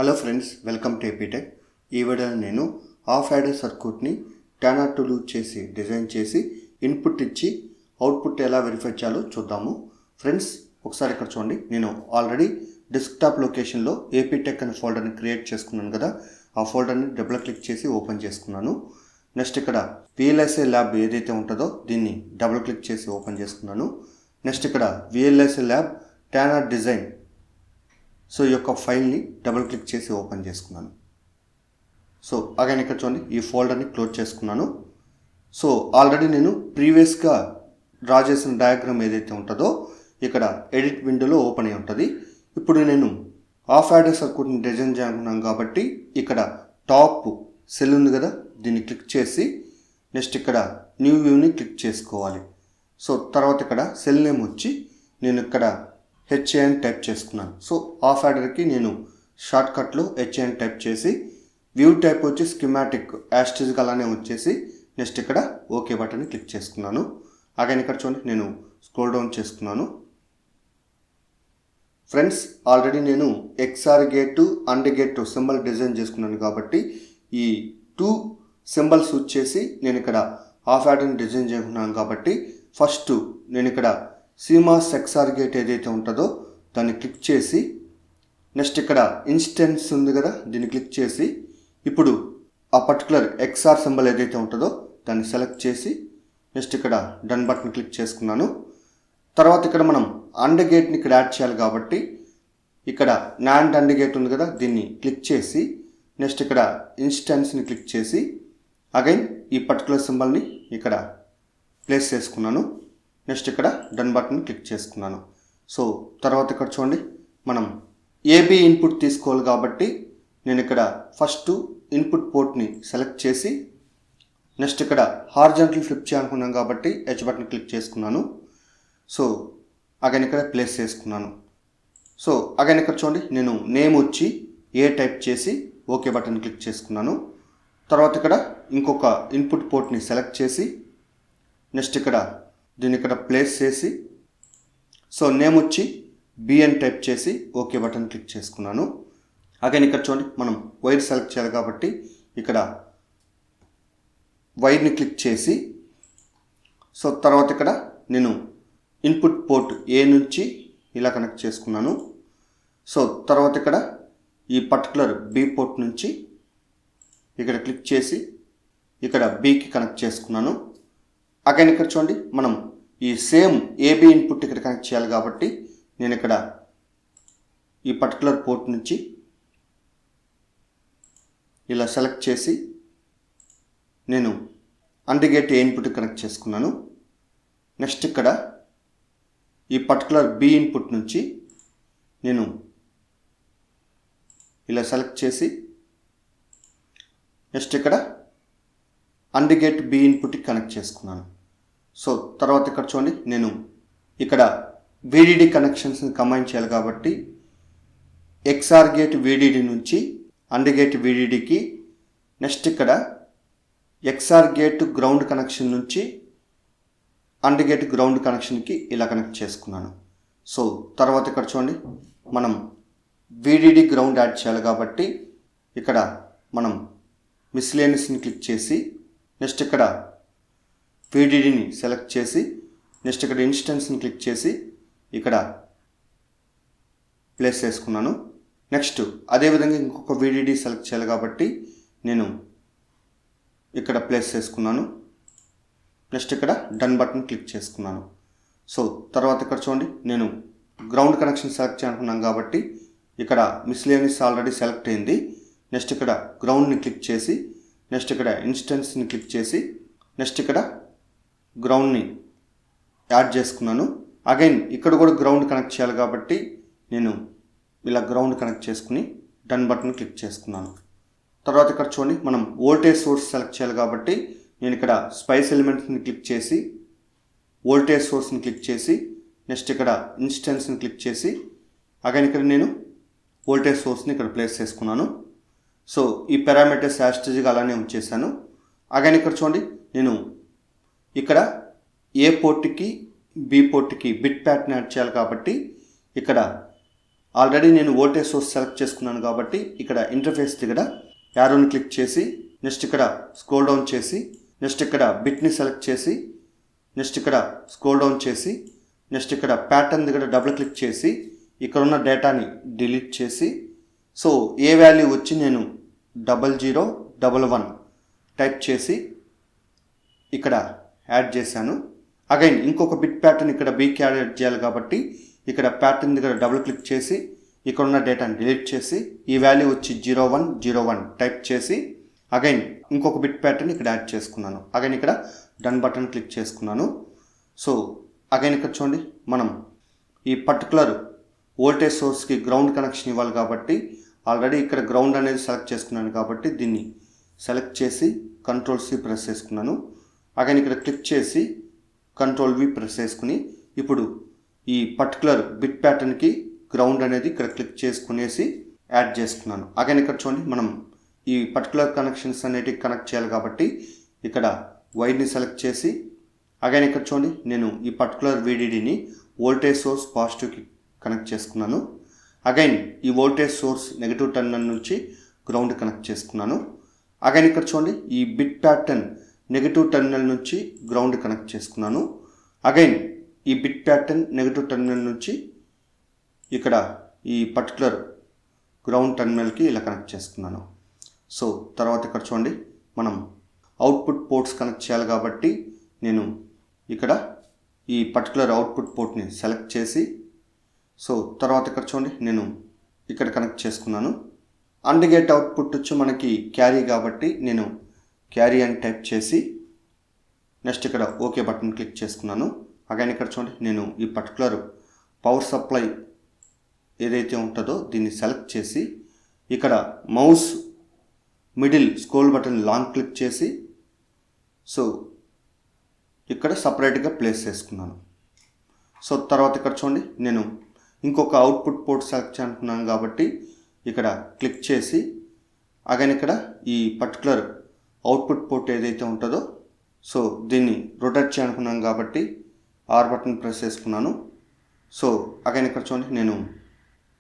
Hello friends, welcome to Aptech. ఈ వీడియోలో నేను హాఫ్ యాడర్ సర్క్యూట్ని టర్న్ టు లూజ్ చేసి డిజైన్ చేసి ఇన్పుట్ ఇచ్చి అవుట్పుట్ ఎలా వెరిఫై చేయాలో చూద్దాము. ఫ్రెండ్స్, ఒకసారి ఇక్కడ చూడండి. నేను ఆల్రెడీ డెస్క్టాప్ లొకేషన్లో ఏపీటెక్ అనే ఫోల్డర్ని క్రియేట్ చేసుకున్నాను కదా. ఆ ఫోల్డర్ని డబుల్ క్లిక్ చేసి ఓపెన్ చేసుకున్నాను. నెక్స్ట్ ఇక్కడ VLSI ల్యాబ్ ఏదైతే ఉంటుందో దీన్ని డబుల్ క్లిక్ చేసి ఓపెన్ చేసుకున్నాను. నెక్స్ట్ ఇక్కడ VLSI lab turn design so ఈ యొక్క ఫైల్ని డబుల్ క్లిక్ చేసి ఓపెన్ చేసుకున్నాను. సో అగైన్ ఇక్కడ చూడండి, ఈ ఫోల్డర్ని క్లోజ్ చేసుకున్నాను. సో ఆల్రెడీ నేను ప్రీవియస్గా డ్రా చేసిన డయాగ్రామ్ ఏదైతే ఉంటుందో ఇక్కడ ఎడిట్ విండోలో ఓపెన్ అయి ఉంటుంది. ఇప్పుడు నేను హాఫ్ యాడర్ సర్క్యూట్ని డిజైన్ చేయాలనుకున్నాను కాబట్టి ఇక్కడ టాప్ సెల్ ఉంది కదా, దీన్ని క్లిక్ చేసి నెక్స్ట్ ఇక్కడ న్యూ వ్యూని క్లిక్ చేసుకోవాలి. సో తర్వాత ఇక్కడ సెల్ నేమ్ వచ్చి నేను ఇక్కడ HA అని టైప్ చేసుకున్నాను. సో హాఫ్ యాడర్కి నేను షార్ట్కట్లో HA అని టైప్ చేసి వ్యూ టైప్ వచ్చి స్కిమాటిక్ యాస్టిజ్ అలానే వచ్చేసి నెక్స్ట్ ఇక్కడ ఓకే బటన్ని క్లిక్ చేసుకున్నాను. అగైన్ ఇక్కడ చూడండి, నేను స్క్రోల్ డౌన్ చేసుకున్నాను. ఫ్రెండ్స్, ఆల్రెడీ నేను XR gate and gate symbol design చేసుకున్నాను కాబట్టి ఈ 2 సింబల్స్ వచ్చేసి నేను ఇక్కడ హాఫ్ యాడర్ని డిజైన్ చేసుకున్నాను కాబట్టి ఫస్ట్ నేను ఇక్కడ CMOS XR గేట్ ఏదైతే ఉంటుందో దాన్ని క్లిక్ చేసి నెక్స్ట్ ఇక్కడ ఇన్స్టెన్స్ ఉంది కదా, దీన్ని క్లిక్ చేసి ఇప్పుడు ఆ పర్టికులర్ XR సింబల్ ఏదైతే ఉంటుందో దాన్ని సెలెక్ట్ చేసి నెక్స్ట్ ఇక్కడ డన్ బటన్ క్లిక్ చేసుకున్నాను. తర్వాత ఇక్కడ మనం అండ్ గేట్ని ఇక్కడ యాడ్ చేయాలి కాబట్టి ఇక్కడ నాండ్ అండ్ గేట్ ఉంది కదా, దీన్ని క్లిక్ చేసి నెక్స్ట్ ఇక్కడ ఇన్స్టెన్స్ని క్లిక్ చేసి అగైన్ ఈ పర్టికులర్ సింబల్ని ఇక్కడ ప్లేస్ చేసుకున్నాను. నెక్స్ట్ ఇక్కడ డన్ బటన్ క్లిక్ చేసుకున్నాను. సో తర్వాత ఇక్కడ చూడండి, మనం AB ఇన్పుట్ తీసుకోవాలి కాబట్టి నేను ఇక్కడ ఫస్ట్ ఇన్పుట్ పోర్ట్ని సెలెక్ట్ చేసి నెక్స్ట్ ఇక్కడ హారిజాంటల్ ఫ్లిప్ చేయాలనుకున్నాను కాబట్టి H బటన్ క్లిక్ చేసుకున్నాను. సో అగైన్ ఇక్కడ ప్లేస్ చేసుకున్నాను. సో అగైన్ ఇక్కడ చూడండి, నేను నేమ్ వచ్చి A టైప్ చేసి ఓకే బటన్ క్లిక్ చేసుకున్నాను. తర్వాత ఇక్కడ ఇంకొక ఇన్పుట్ పోర్ట్ని సెలెక్ట్ చేసి నెక్స్ట్ ఇక్కడ దీన్ని ఇక్కడ ప్లేస్ చేసి సో నేమ్ వచ్చి B అని టైప్ చేసి ఓకే బటన్ క్లిక్ చేసుకున్నాను. అగైన్ ఇక్కడ చూడండి, మనం వైర్ సెలెక్ట్ చేయాలి కాబట్టి ఇక్కడ వైర్ని క్లిక్ చేసి సో తర్వాత ఇక్కడ నేను ఇన్పుట్ పోర్ట్ A నుంచి ఇలా కనెక్ట్ చేసుకున్నాను. సో తర్వాత ఇక్కడ ఈ పర్టికులర్ B పోర్ట్ నుంచి ఇక్కడ క్లిక్ చేసి ఇక్కడ Bకి కనెక్ట్ చేసుకున్నాను. అగైన్ ఇక్కడ చూడండి, మనం ఈ సేమ్ AB ఇన్పుట్ ఇక్కడ కనెక్ట్ చేయాలి కాబట్టి నేను ఇక్కడ ఈ పర్టికులర్ పోర్ట్ నుంచి ఇలా సెలెక్ట్ చేసి నేను and gate A input connect చేసుకున్నాను. నెక్స్ట్ ఇక్కడ ఈ పర్టికులర్ B ఇన్పుట్ నుంచి నేను ఇలా సెలెక్ట్ చేసి నెక్స్ట్ ఇక్కడ అండ్ గేట్ B ఇన్పుట్కి కనెక్ట్ చేసుకున్నాను. సో తర్వాత ఇక్కడ చూడండి, నేను ఇక్కడ VDD కనెక్షన్స్ని కంబైన్ చేయాలి కాబట్టి XR గేట్ VDD నుంచి అండ్ గేట్ VDDకి నెక్స్ట్ ఇక్కడ XR గేట్ గ్రౌండ్ కనెక్షన్ నుంచి అండ్ గేట్ గ్రౌండ్ కనెక్షన్కి ఇలా కనెక్ట్ చేసుకున్నాను. సో తర్వాత ఇక్కడ చూడండి, మనం VDD గ్రౌండ్ యాడ్ చేయాలి కాబట్టి ఇక్కడ మనం మిస్లేనియస్ని క్లిక్ చేసి నెక్స్ట్ ఇక్కడ VDDని సెలెక్ట్ చేసి నెక్స్ట్ ఇక్కడ ఇన్స్టెన్స్ని క్లిక్ చేసి ఇక్కడ ప్లేస్ చేసుకున్నాను. నెక్స్ట్ అదేవిధంగా ఇంకొక VDD సెలెక్ట్ చేయాలి కాబట్టి నేను ఇక్కడ ప్లేస్ చేసుకున్నాను. నెక్స్ట్ ఇక్కడ డన్ బటన్ క్లిక్ చేసుకున్నాను. సో తర్వాత ఇక్కడ చూడండి, నేను గ్రౌండ్ కనెక్షన్ సెలెక్ట్ చేయాలనుకున్నాను కాబట్టి ఇక్కడ మిస్లేనియస్ ఆల్రెడీ సెలెక్ట్ అయింది. నెక్స్ట్ ఇక్కడ గ్రౌండ్ని క్లిక్ చేసి నెక్స్ట్ ఇక్కడ ఇన్స్టెన్స్ని క్లిక్ చేసి నెక్స్ట్ ఇక్కడ గ్రౌండ్ని యాడ్ చేసుకున్నాను. అగైన్ ఇక్కడ కూడా గ్రౌండ్ కనెక్ట్ చేయాలి కాబట్టి నేను ఇలా గ్రౌండ్ కనెక్ట్ చేసుకుని డన్ బటన్ క్లిక్ చేసుకున్నాను. తర్వాత ఇక్కడ చూడండి, మనం వోల్టేజ్ సోర్స్ సెలెక్ట్ చేయాలి కాబట్టి నేను ఇక్కడ స్పైస్ ఎలిమెంట్స్ని క్లిక్ చేసి వోల్టేజ్ సోర్స్ని క్లిక్ చేసి నెక్స్ట్ ఇక్కడ ఇన్స్టెన్స్ని క్లిక్ చేసి అగైన్ ఇక్కడ నేను వోల్టేజ్ సోర్స్ని ఇక్కడ ప్లేస్ చేసుకున్నాను. సో ఈ పారామీటర్స్ యాస్ట్రిజ్గా అలానే ఉంచేసాను. అగైన్ ఇక్కడ చూడండి, నేను ఇక్కడ A పోర్ట్కి B పోర్ట్కి బిట్ ప్యాటర్న్ యాడ్ చేయాలి కాబట్టి ఇక్కడ ఆల్రెడీ నేను వోల్టేజ్ సోర్స్ సెలెక్ట్ చేసుకున్నాను కాబట్టి ఇక్కడ ఇంటర్ఫేస్ దగ్గర యారోని క్లిక్ చేసి నెక్స్ట్ ఇక్కడ స్క్రోల్ డౌన్ చేసి నెక్స్ట్ ఇక్కడ బిట్ని సెలెక్ట్ చేసి నెక్స్ట్ ఇక్కడ స్క్రోల్ డౌన్ చేసి నెక్స్ట్ ఇక్కడ ప్యాటర్న్ దగ్గర డబుల్ క్లిక్ చేసి ఇక్కడ ఉన్న డేటాని డిలీట్ చేసి సో ఏ వాల్యూ వచ్చి నేను 0011 టైప్ చేసి ఇక్కడ యాడ్ చేశాను. అగైన్ ఇంకొక బిట్ ప్యాటర్న్ ఇక్కడ బీకి యాడ్ చేయాలి కాబట్టి ఇక్కడ ప్యాటర్న్ దగ్గర డబుల్ క్లిక్ చేసి ఇక్కడ ఉన్న డేటాని డిలీట్ చేసి ఈ వాల్యూ వచ్చి 0101 టైప్ చేసి అగైన్ ఇంకొక బిట్ ప్యాటర్న్ ఇక్కడ యాడ్ చేసుకున్నాను. అగైన్ ఇక్కడ డన్ బటన్ క్లిక్ చేసుకున్నాను. సో అగైన్ ఇక్కడ చూడండి, మనం ఈ పర్టికులర్ వోల్టేజ్ సోర్స్కి గ్రౌండ్ కనెక్షన్ ఇవ్వాలి కాబట్టి ఆల్రెడీ ఇక్కడ గ్రౌండ్ అనేది సెలెక్ట్ చేసుకున్నాను కాబట్టి దీన్ని సెలెక్ట్ చేసి Ctrl+C ప్రెస్ చేసుకున్నాను. అగైన్ ఇక్కడ క్లిక్ చేసి Ctrl+V ప్రెస్ చేసుకుని ఇప్పుడు ఈ పర్టికులర్ బిట్ ప్యాటర్న్కి గ్రౌండ్ అనేది ఇక్కడ క్లిక్ చేసుకునేసి యాడ్ చేసుకున్నాను. అగైన్ ఇక్కడ చూడండి, మనం ఈ పర్టికులర్ కనెక్షన్స్ అనేటివి కనెక్ట్ చేయాలి కాబట్టి ఇక్కడ వైర్ని సెలెక్ట్ చేసి అగైన్ ఇక్కడ చూడండి, నేను ఈ పర్టికులర్ VDDని వోల్టేజ్ సోర్స్ పాజిటివ్కి కనెక్ట్ చేసుకున్నాను. అగైన్ ఈ వోల్టేజ్ సోర్స్ నెగిటివ్ టెర్మినల్ నుంచి గ్రౌండ్ కనెక్ట్ చేసుకున్నాను. అగైన్ ఇక్కడ చూడండి, ఈ బిట్ ప్యాటర్న్ నెగిటివ్ టెర్మినల్ నుంచి గ్రౌండ్ కనెక్ట్ చేసుకున్నాను. అగైన్ ఈ బిట్ ప్యాటర్న్ నెగిటివ్ టెర్మినల్ నుంచి ఇక్కడ ఈ పర్టికులర్ గ్రౌండ్ టెర్మినల్కి ఇలా కనెక్ట్ చేసుకున్నాను. సో తర్వాత ఇక్కడ చూడండి, మనం అవుట్పుట్ పోర్ట్స్ కనెక్ట్ చేయాలి కాబట్టి నేను ఇక్కడ ఈ పర్టికులర్ అవుట్పుట్ పోర్ట్ని సెలెక్ట్ చేసి సో తర్వాత ఇక్కడ చూడండి, నేను ఇక్కడ కనెక్ట్ చేసుకున్నాను. అండ్ గేట్ అవుట్పుట్ వచ్చి మనకి క్యారీ కాబట్టి నేను క్యారీ అని టైప్ చేసి నెక్స్ట్ ఇక్కడ ఓకే బటన్ క్లిక్ చేసుకున్నాను. అగైన్ ఇక్కడ చూడండి, నేను ఈ పర్టికులర్ పవర్ సప్లై ఏదైతే ఉంటుందో దీన్ని సెలెక్ట్ చేసి ఇక్కడ mouse middle scroll button long click చేసి సో ఇక్కడ సపరేట్గా ప్లేస్ చేసుకున్నాను. సో తర్వాత ఇక్కడ చూడండి, నేను ఇంకొక అవుట్పుట్ పోర్ట్ సెలెక్ట్ చేసుకున్నాను కాబట్టి ఇక్కడ క్లిక్ చేసి అగైన్ ఇక్కడ ఈ పర్టికులర్ అవుట్పుట్ పోర్ట్ ఏదైతే ఉంటుందో సో దీన్ని రొటేట్ చేయాలనుకున్నాను కాబట్టి ఆర్ బటన్ ప్రెస్ చేసుకున్నాను. సో అగైన్ ఇక్కడ చూడండి, నేను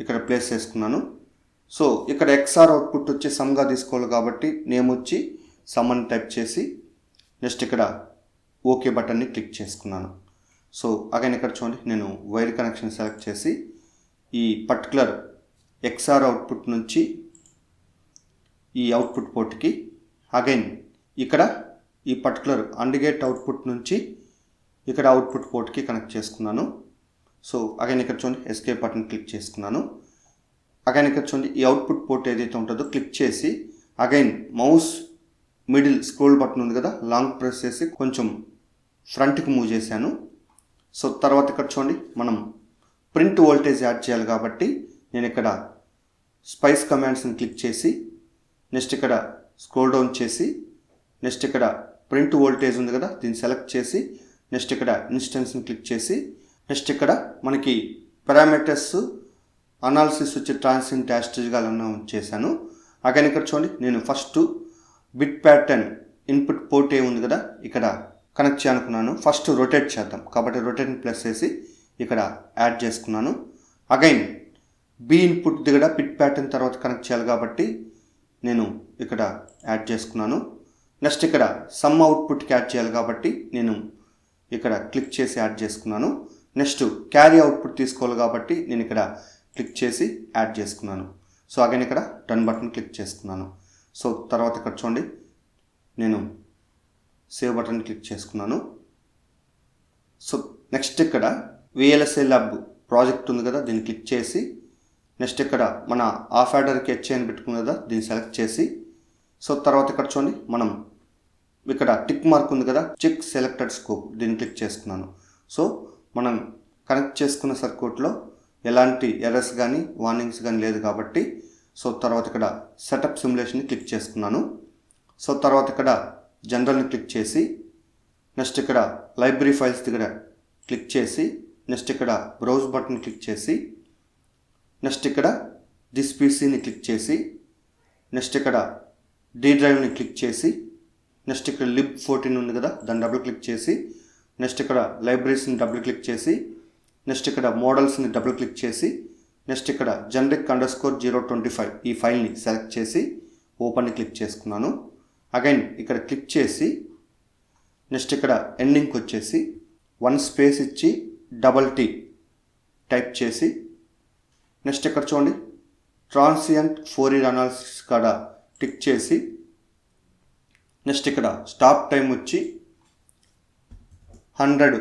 ఇక్కడ ప్లేస్ చేసుకున్నాను. సో ఇక్కడ XR అవుట్పుట్ వచ్చి సమ్గా తీసుకోవాలి కాబట్టి నేమ్ వచ్చి సమ్ అని టైప్ చేసి నెక్స్ట్ ఇక్కడ ఓకే బటన్ని క్లిక్ చేసుకున్నాను. సో అగైన్ ఇక్కడ చూడండి, నేను వైర్ కనెక్షన్ సెలెక్ట్ చేసి ఈ పర్టికులర్ XR అవుట్పుట్ నుంచి ఈ అవుట్పుట్ పోర్ట్కి అగైన్ ఇక్కడ ఈ పర్టికులర్ అండ్ గేట్ అవుట్పుట్ నుంచి ఇక్కడ అవుట్పుట్ పోర్ట్కి కనెక్ట్ చేసుకున్నాను. సో అగైన్ ఇక్కడ చూడండి, ఎస్కేప్ బటన్ క్లిక్ చేసుకున్నాను. అగైన్ ఇక్కడ చూడండి, ఈ అవుట్పుట్ పోర్ట్ ఏదైతే ఉంటుందో క్లిక్ చేసి again mouse middle scroll button ఉంది కదా లాంగ్ ప్రెస్ చేసి కొంచెం ఫ్రంట్కి మూవ్ చేశాను. సో తర్వాత ఇక్కడ చూడండి, మనం ప్రింట్ వోల్టేజ్ యాడ్ చేయాలి కాబట్టి నేను ఇక్కడ స్పైస్ కమాండ్స్ని క్లిక్ చేసి నెక్స్ట్ ఇక్కడ స్క్రోల్ డౌన్ చేసి నెక్స్ట్ ఇక్కడ ప్రింట్ వోల్టేజ్ ఉంది కదా దీన్ని సెలెక్ట్ చేసి నెక్స్ట్ ఇక్కడ ఇన్స్టెన్స్ని క్లిక్ చేసి నెక్స్ట్ ఇక్కడ మనకి పారామీటర్స్ అనాలిసిస్ వచ్చి ట్రాన్సియెంట్ యాస్టేజ్గా అలా చేశాను. అగైన్ ఇక్కడ చూడండి, నేను first bit pattern input port A ఉంది కదా ఇక్కడ కనెక్ట్ చేయాలనుకున్నాను. ఫస్ట్ రొటేట్ చేద్దాం కాబట్టి రొటేట్ని ప్లస్ చేసి ఇక్కడ యాడ్ చేసుకున్నాను. అగైన్ బి ఇన్పుట్ దగ్గర బిట్ ప్యాటర్న్ తర్వాత కనెక్ట్ చేయాలి కాబట్టి నేను ఇక్కడ యాడ్ చేసుకున్నాను. నెక్స్ట్ ఇక్కడ సమ్ అవుట్పుట్కి యాడ్ చేయాలి కాబట్టి నేను ఇక్కడ క్లిక్ చేసి యాడ్ చేసుకున్నాను. నెక్స్ట్ క్యారీ అవుట్పుట్ తీసుకోవాలి కాబట్టి నేను ఇక్కడ క్లిక్ చేసి యాడ్ చేసుకున్నాను. సో అగైన్ ఇక్కడ డన్ బటన్ క్లిక్ చేసుకున్నాను. సో తర్వాత ఇక్కడ చూడండి, నేను సేవ్ బటన్ క్లిక్ చేసుకున్నాను. సో నెక్స్ట్ ఇక్కడ VLSI ల్యాబ్ ప్రాజెక్ట్ ఉంది కదా దీన్ని క్లిక్ చేసి నెక్స్ట్ ఇక్కడ మన ఆఫ్ ఆర్డర్కి HN పెట్టుకున్న కదా దీన్ని సెలెక్ట్ చేసి సో తర్వాత ఇక్కడ చూడండి, మనం ఇక్కడ టిక్ మార్క్ ఉంది కదా చెక్ సెలెక్టెడ్ స్కోప్ దీన్ని క్లిక్ చేసుకున్నాను. సో మనం కనెక్ట్ చేసుకున్న సర్క్యూట్లో ఎలాంటి ఎర్రర్స్ కానీ వార్నింగ్స్ కానీ లేదు కాబట్టి సో తర్వాత ఇక్కడ సెటప్ సిమ్యులేషన్ని క్లిక్ చేసుకున్నాను. సో తర్వాత ఇక్కడ జనరల్ని క్లిక్ చేసి నెక్స్ట్ ఇక్కడ లైబ్రరీ ఫైల్స్ దగ్గర క్లిక్ చేసి నెక్స్ట్ ఇక్కడ బ్రౌజ్ బటన్ క్లిక్ చేసి నెక్స్ట్ ఇక్కడ దిస్ పీసీని క్లిక్ చేసి నెక్స్ట్ ఇక్కడ డి డ్రైవ్ని క్లిక్ చేసి నెక్స్ట్ ఇక్కడ lib14 ఉంది కదా దాన్ని డబుల్ క్లిక్ చేసి నెక్స్ట్ ఇక్కడ లైబ్రరీస్ని డబుల్ క్లిక్ చేసి నెక్స్ట్ ఇక్కడ మోడల్స్ని డబుల్ క్లిక్ చేసి నెక్స్ట్ ఇక్కడ generic_025 ఈ ఫైల్ని సెలెక్ట్ చేసి ఓపెన్ని క్లిక్ చేసుకున్నాను. అగైన్ ఇక్కడ క్లిక్ చేసి నెక్స్ట్ ఇక్కడ ఎండింగ్కి వచ్చేసి 1 స్పేస్ ఇచ్చి $T టైప్ చేసి నెక్స్ట్ ఇక్కడ చూడండి ట్రాన్సియంట్ ఫోరియర్ అనాలిసిస్ కాడ టిక్ చేసి నెక్స్ట్ ఇక్కడ స్టాప్ టైం వచ్చి 100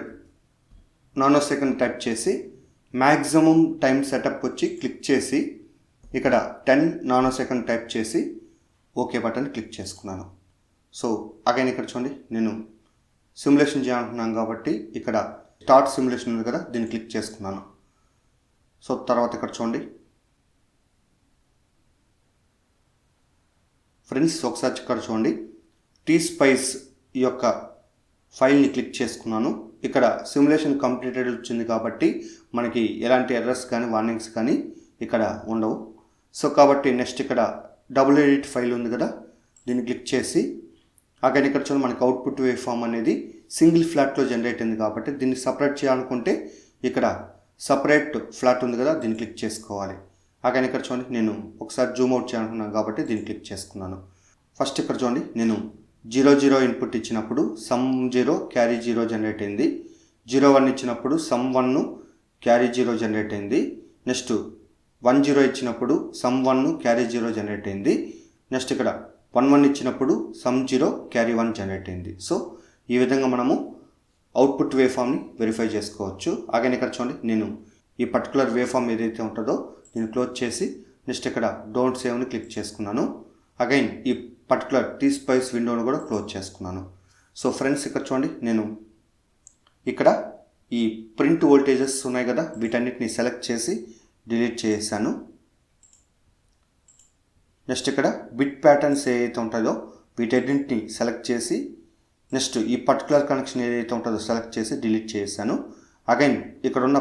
నానోసెకండ్ టైప్ చేసి మ్యాక్సిమం టైం సెటప్ వచ్చి క్లిక్ చేసి ఇక్కడ 10 నానోసెకండ్ టైప్ చేసి ఓకే బటన్ క్లిక్ చేసుకున్నాను. సో అగైన్ ఇక్కడ చూడండి నేను సిమ్యులేషన్ చేయాలనుకున్నాను కాబట్టి ఇక్కడ స్టార్ట్ సిమ్యులేషన్ ఉంది కదా, దీన్ని క్లిక్ చేసుకున్నాను. సో తర్వాత ఇక్కడ చూడండి ఫ్రెండ్స్, ఒకసారి ఇక్కడ చూడండి T-Spice ఈ యొక్క ఫైల్ని క్లిక్ చేసుకున్నాను. ఇక్కడ సిమ్యులేషన్ కంప్లీటెడ్ వచ్చింది కాబట్టి మనకి ఎలాంటి ఎర్రర్స్ కానీ వార్నింగ్స్ కానీ ఇక్కడ ఉండవు. సో కాబట్టి నెక్స్ట్ ఇక్కడ డబుల్ ఎడిట్ ఫైల్ ఉంది కదా, దీన్ని క్లిక్ చేసి అగైన్ ఇక్కడ చూడండి మనకి అవుట్పుట్ వేవ్ ఫామ్ అనేది సింగిల్ ఫ్లాట్లో జనరేట్ అయింది కాబట్టి దీన్ని సపరేట్ చేయాలనుకుంటే ఇక్కడ సపరేట్ ఫ్లాట్ ఉంది కదా, దీన్ని క్లిక్ చేసుకోవాలి. అగైన్ ఇక్కడ చూడండి నేను ఒకసారి జూమ్ అవుట్ చేయాలనుకున్నాను కాబట్టి దీన్ని క్లిక్ చేసుకున్నాను. ఫస్ట్ ఇక్కడ చూడండి నేను 0 ఇన్పుట్ ఇచ్చినప్పుడు సమ్ 0 క్యారీ 0 జనరేట్ అయింది. 01 ఇచ్చినప్పుడు సమ్ 1 క్యారీ 0 జనరేట్ అయింది. నెక్స్ట్ 10 ఇచ్చినప్పుడు సమ్ 1 క్యారీ 0 జనరేట్ అయింది. నెక్స్ట్ ఇక్కడ 11 ఇచ్చినప్పుడు సమ్ 0 క్యారీ 1 జనరేట్ అయింది. సో ఈ విధంగా మనము అవుట్పుట్ వేవ్ ఫామ్ని వెరిఫై చేసుకోవచ్చు. అగైన్ ఇక్కడ చూడండి నేను ఈ పర్టికులర్ వేవ్ ఫామ్ ఏదైతే ఉంటుందో దీన్ని క్లోజ్ చేసి నెక్స్ట్ ఇక్కడ డోంట్ సేవ్ని క్లిక్ చేసుకున్నాను. అగైన్ ఈ పర్టికులర్ T-Spice విండోను కూడా క్లోజ్ చేసుకున్నాను. సో ఫ్రెండ్స్ ఇక్కడ చూడండి నేను ఇక్కడ ఈ ప్రింట్ వోల్టేజెస్ ఉన్నాయి కదా, వీటన్నిటిని సెలెక్ట్ చేసి డిలీట్ చేసాను. నెక్స్ట్ ఇక్కడ బిట్ ప్యాటర్న్స్ ఏదైతే ఉంటుందో వీటన్నింటిని సెలెక్ట్ చేసి నెక్స్ట్ ఈ పర్టికులర్ కనెక్షన్ ఏదైతే ఉంటుందో సెలెక్ట్ చేసి డిలీట్ చేసాను. అగైన్ ఇక్కడ ఉన్న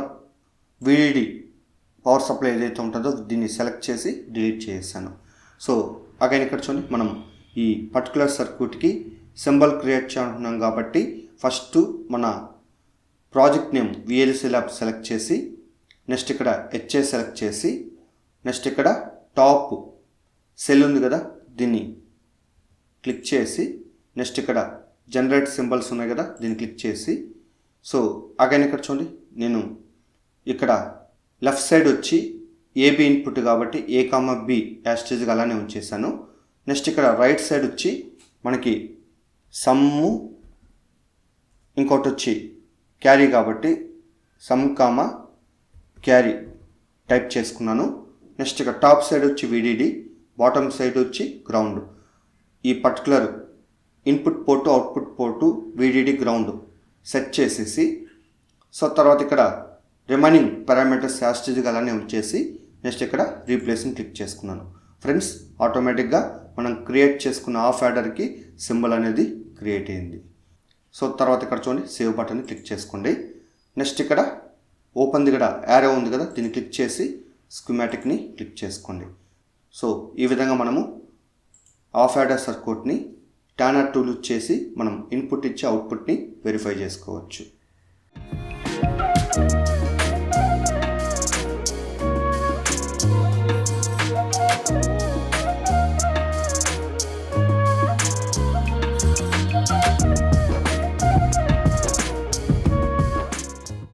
VDD పవర్ సప్లై ఏదైతే ఉంటుందో దీన్ని సెలెక్ట్ చేసి డిలీట్ చేసాను. సో అగైన్ ఇక్కడ చూడండి మనం ఈ పర్టికులర్ సర్క్యూట్కి సింబల్ క్రియేట్ చేయాలనుకున్నాం కాబట్టి ఫస్ట్ మన project name VLC lab select చేసి నెక్స్ట్ ఇక్కడ HA సెలెక్ట్ చేసి నెక్స్ట్ ఇక్కడ టాప్ సెల్ ఉంది కదా, దీన్ని క్లిక్ చేసి నెక్స్ట్ ఇక్కడ జనరేట్ సింబల్స్ ఉన్నాయి కదా, దీన్ని క్లిక్ చేసి సో అగైన్ ఇక్కడ చూడండి నేను ఇక్కడ లెఫ్ట్ సైడ్ వచ్చి AB ఇన్పుట్ కాబట్టి A, B యాస్టేజ్గా అలానే ఉంచేసాను. నెక్స్ట్ ఇక్కడ రైట్ సైడ్ వచ్చి మనకి సమ్ము ఇంకోటి వచ్చి క్యారీ కాబట్టి సమ్ క్యారీ టైప్ చేసుకున్నాను. నెక్స్ట్ ఇక్కడ టాప్ సైడ్ వచ్చి VDD, బాటమ్ సైడ్ వచ్చి గ్రౌండ్. ఈ particular input port output port VDD ground set చేసేసి సో తర్వాత ఇక్కడ రిమైనింగ్ పారామీటర్స్ యాస్టేజ్గా అలానే ఉంచేసి నెక్స్ట్ ఇక్కడ రీప్లేస్ని క్లిక్ చేసుకున్నాను. ఫ్రెండ్స్ ఆటోమేటిక్గా మనం క్రియేట్ చేసుకున్న ఆఫ్ యాడర్కి సింబల్ అనేది క్రియేట్ అయింది. సో తర్వాత ఇక్కడ చూడండి సేవ్ బటన్ని క్లిక్ చేసుకోండి. నెక్స్ట్ ఇక్కడ ఓపెన్ ఇక్కడ యారో ఉంది కదా, దీన్ని క్లిక్ చేసి స్కీమాటిక్ని క్లిక్ చేసుకోండి. సో ఈ విధంగా మనము ఆఫ్ యాడర్ సర్క్యూట్ని స్టాండర్డ్ టూల్ చేసి మనం ఇన్పుట్ ఇచ్చి అవుట్పుట్ని వెరిఫై చేసుకోవచ్చు.